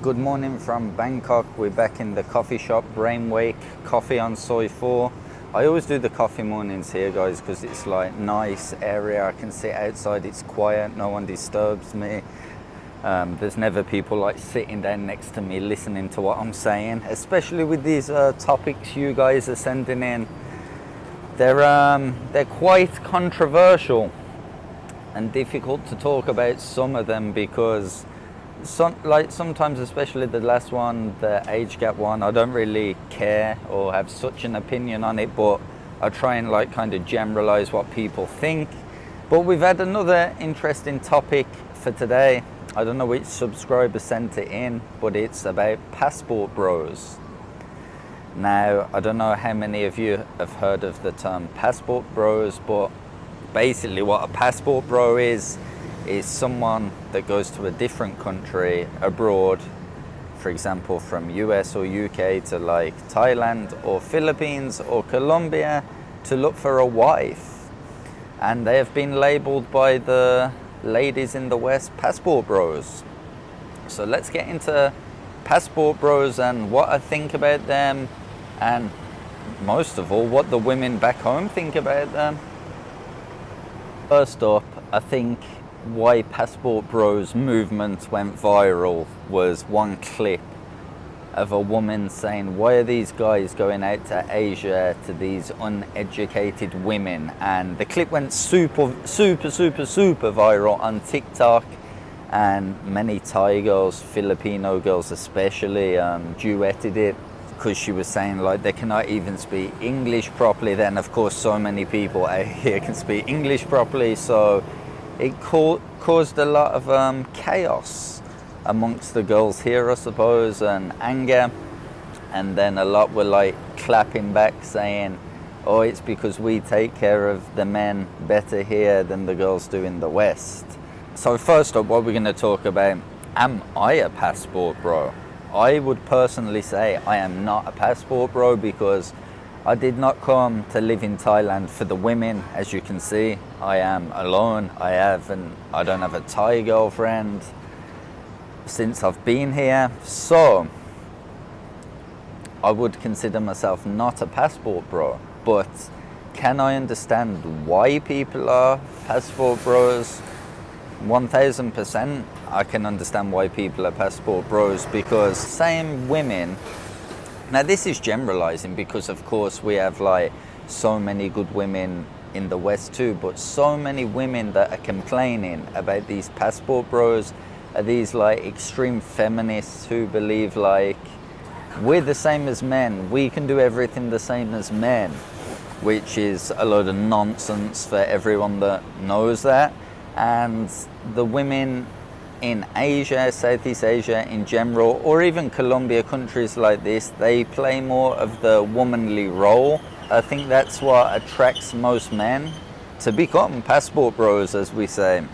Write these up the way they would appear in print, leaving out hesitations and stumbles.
Good morning from Bangkok. We're back in the coffee shop, Brainwake, coffee on Soy 4. I always do the coffee mornings here, guys, because it's like nice area. I can sit outside, it's quiet, no one disturbs me. There's never people like sitting down next to me listening to what I'm saying, especially with these topics you guys are sending in. They're quite controversial and difficult to talk about, some of them, because sometimes, especially the last one, the age gap one, I don't really care or have such an opinion on it, but I try and kind of generalize what people think. But we've had another interesting topic for today. I don't know which subscriber sent it in, but it's about passport bros. Now, I don't know how many of you have heard of the term passport bros, but basically what a passport bro is someone that goes to a different country abroad, for example from US or UK to like Thailand or Philippines or Colombia to look for a wife, and they have been labeled by the ladies in the West passport bros. So let's get into passport bros and what I think about them, and most of all what the women back home think about them. First up, I think why passport bros movement went viral was one clip of a woman saying, why are these guys going out to Asia to these uneducated women? And the clip went super viral on TikTok, and many Thai girls, Filipino girls especially, duetted it, because she was saying like they cannot even speak English properly. Then of course so many people out here can speak English properly, so it caused a lot of chaos amongst the girls here, I suppose, and anger. And then a lot were like clapping back saying, oh, it's because we take care of the men better here than the girls do in the West. So first up, what we're going to talk about, am I a passport bro? I would personally say I am not a passport bro, because I did not come to live in Thailand for the women. As you can see, I am alone. I don't have a Thai girlfriend since I've been here. So I would consider myself not a passport bro. But can I understand why people are passport bros? 1000% I can understand why people are passport bros, because same women. Now this is generalizing, because of course we have like so many good women in the West too, but so many women that are complaining about these passport bros are these like extreme feminists who believe like we're the same as men, we can do everything the same as men, which is a load of nonsense for everyone that knows that. And the women in Asia, Southeast Asia in general, or even Colombia, countries like this, they play more of the womanly role. I think that's what attracts most men to become passport bros, as we say.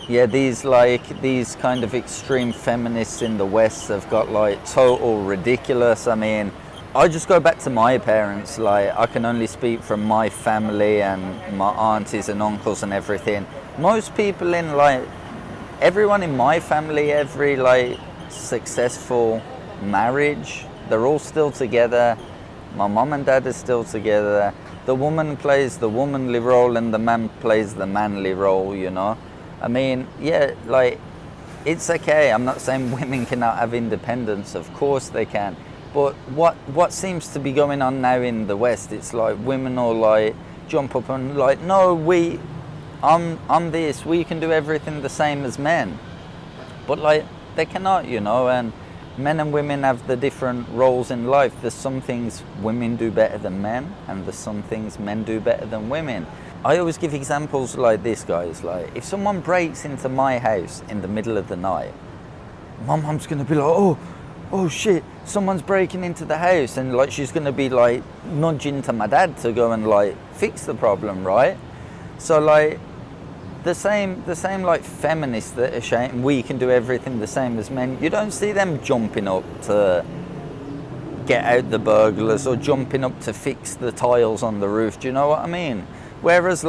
These kind of extreme feminists in the West have got like total ridiculous. I mean, I just go back to my parents. Like, I can only speak from my family and my aunties and uncles and everything. Most people in everyone in my family, every successful marriage, they're all still together. My mom and dad are still together. The woman plays the womanly role and the man plays the manly role, you know. I mean, yeah, it's okay. I'm not saying women cannot have independence. Of course they can. But what seems to be going on now in the West, it's like women all jump up and no, I'm this, we can do everything the same as men. But they cannot, you know, and men and women have the different roles in life. There's some things women do better than men, and there's some things men do better than women. I always give examples like this, guys. Like, if someone breaks into my house in the middle of the night, my mom's gonna be like, oh shit, someone's breaking into the house, and she's gonna be nudging to my dad to go and fix the problem, right? So the same feminists that are saying we can do everything the same as men, you don't see them jumping up to get out the burglars or jumping up to fix the tiles on the roof. Do you know what I mean? Whereas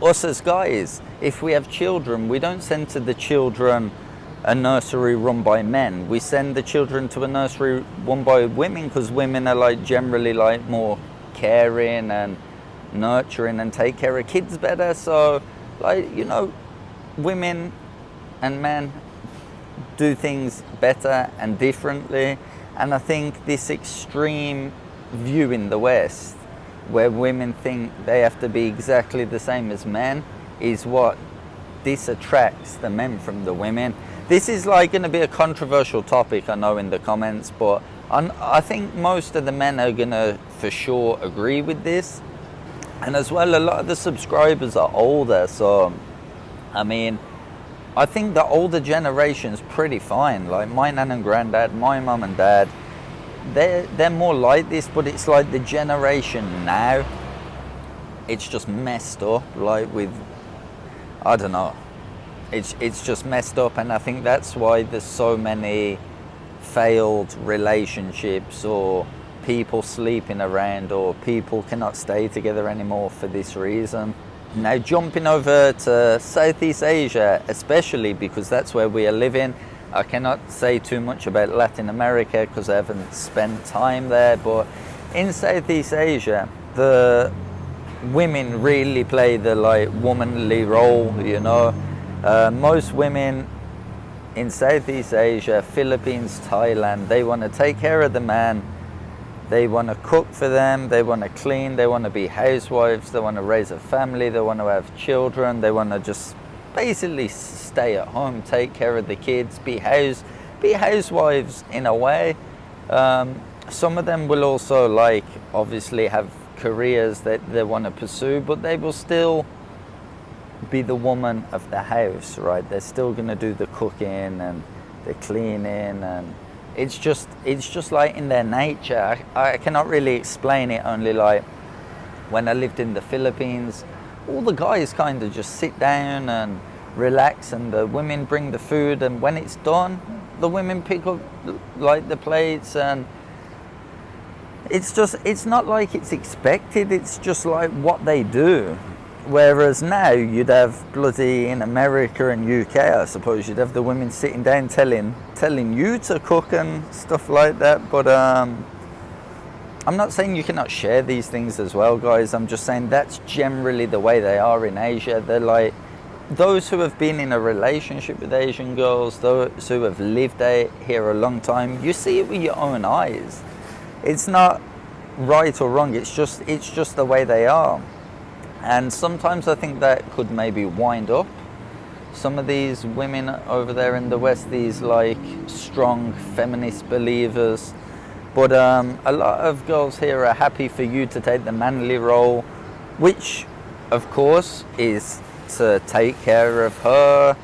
us as guys, if we have children, we don't send to the children a nursery run by men. We send the children to a nursery run by women, because women are like generally like more caring and nurturing and take care of kids better. So like, you know, women and men do things better and differently. And I think this extreme view in the West, where women think they have to be exactly the same as men, is what disattracts the men from the women. This is like going to be a controversial topic, I know, in the comments, but I think most of the men are going to for sure agree with this. And as well, a lot of the subscribers are older, so I mean, I think the older generation's pretty fine. Like my nan and granddad, my mum and dad, they're more like this, but it's like the generation now, it's just messed up, like with, I don't know, it's just messed up. And I think that's why there's so many failed relationships, or people sleeping around, or people cannot stay together anymore for this reason. Now jumping over to Southeast Asia, especially because that's where we are living. I cannot say too much about Latin America because I haven't spent time there, but in Southeast Asia, the women really play the like womanly role, you know. Most women in Southeast Asia, Philippines, Thailand, they want to take care of the man. They want to cook for them, they want to clean, they want to be housewives, they want to raise a family, they want to have children, they want to just basically stay at home, take care of the kids, be housewives in a way. Some of them will also like obviously have careers that they want to pursue, but they will still be the woman of the house, right? They're still going to do the cooking and the cleaning, and it's just like in their nature. I cannot really explain it, only like when I lived in the Philippines, all the guys kind of just sit down and relax, and the women bring the food, and when it's done, the women pick up like the plates, and it's not like it's expected, it's just like what they do. Whereas now you'd have bloody, in America and UK, I suppose, you'd have the women sitting down telling you to cook and stuff like that. But I'm not saying you cannot share these things as well, guys. I'm just saying that's generally the way they are in Asia. They're like, those who have been in a relationship with Asian girls, those who have lived here a long time, you see it with your own eyes. It's not right or wrong, it's just the way they are. And sometimes I think that could maybe wind up some of these women over there in the West, these like strong feminist believers. But a lot of girls here are happy for you to take the manly role, which of course is to take care of her.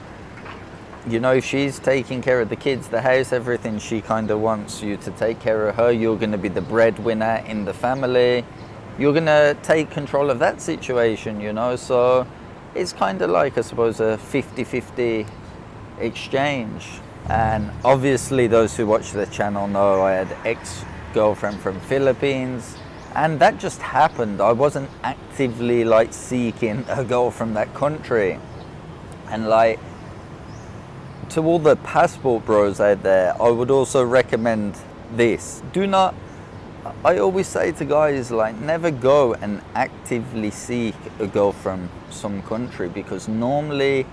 You know, if she's taking care of the kids, the house, everything, she kind of wants you to take care of her. You're going to be the breadwinner in the family. You're going to take control of that situation, you know. So it's kind of like, I suppose, a 50-50 exchange. And obviously those who watch the channel know I had ex-girlfriend from Philippines, and that just happened. I wasn't actively like seeking a girl from that country. And like, to all the passport bros out there, I would also recommend this. I always say to guys, like, never go and actively seek a girl from some country, because normally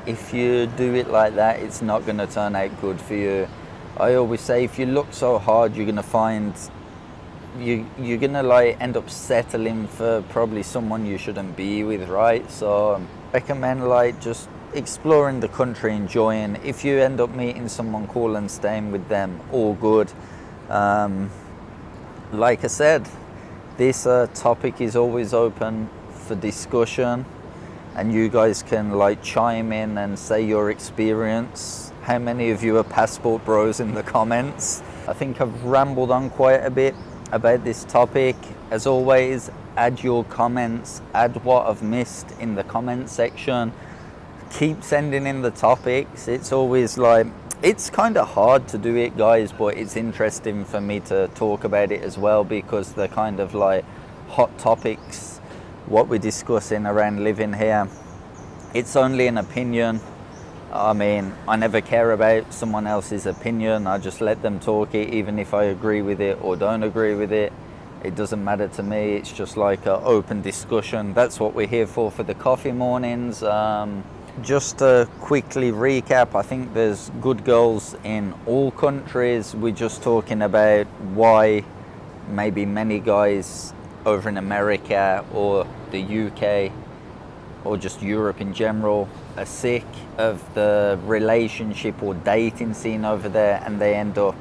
if you do it like that, it's not going to turn out good for you. I always say, if you look so hard, you're going to find you're going to like end up settling for probably someone you shouldn't be with, right? So I recommend like just exploring the country, enjoying. If you end up meeting someone cool and staying with them, all good. Like I said, this topic is always open for discussion, and you guys can like chime in and say your experience. How many of you are passport bros in the comments? I think I've rambled on quite a bit about this topic. As always, add your comments, add what I've missed in the comment section. Keep sending in the topics. It's always like, it's kind of hard to do it, guys, but it's interesting for me to talk about it as well, because they're kind of like hot topics what we're discussing around living here. It's only an opinion. I mean, I never care about someone else's opinion. I just let them talk it, even if I agree with it or don't agree with it. It doesn't matter to me. It's just like an open discussion. That's what we're here for the coffee mornings. Just to quickly recap, I think there's good girls in all countries. We're just talking about why maybe many guys over in America or the UK or just Europe in general are sick of the relationship or dating scene over there, and they end up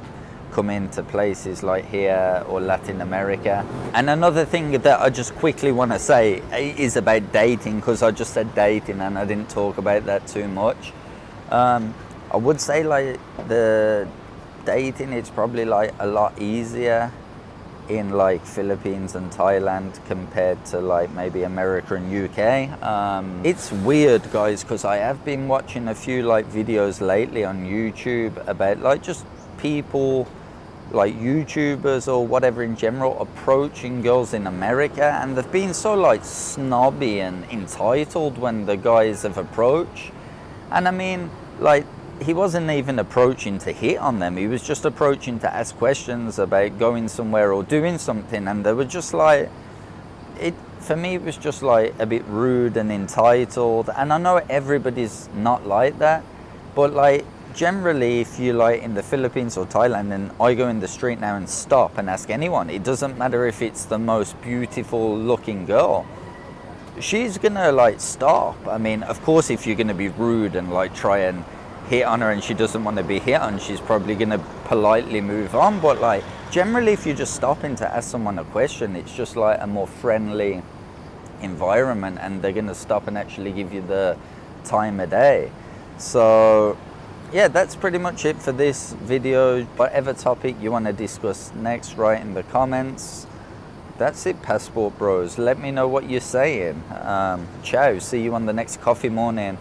coming to places like here or Latin America. And another thing that I just quickly want to say is about dating, because I just said dating and I didn't talk about that too much. I would say like the dating, it's probably like a lot easier in like Philippines and Thailand compared to like maybe America and UK. It's weird, guys, because I have been watching a few like videos lately on YouTube about like just people like YouTubers or whatever in general approaching girls in America, and they've been so like snobby and entitled when the guys have approached. And I mean, like, he wasn't even approaching to hit on them, he was just approaching to ask questions about going somewhere or doing something, and they were just like, it for me it was just like a bit rude and entitled. And I know everybody's not like that, but like generally if you like in the Philippines or Thailand and I go in the street now and stop and ask anyone, it doesn't matter if it's the most beautiful looking girl, she's gonna like stop. I mean, of course if you're gonna be rude and like try and hit on her and she doesn't want to be hit on, she's probably gonna politely move on. But like generally if you're just stopping to ask someone a question, it's just like a more friendly environment and they're gonna stop and actually give you the time of day. So yeah, that's pretty much it for this video. Whatever topic you want to discuss next, write in the comments. That's it, Passport Bros. Let me know what you're saying. Ciao. See you on the next coffee morning.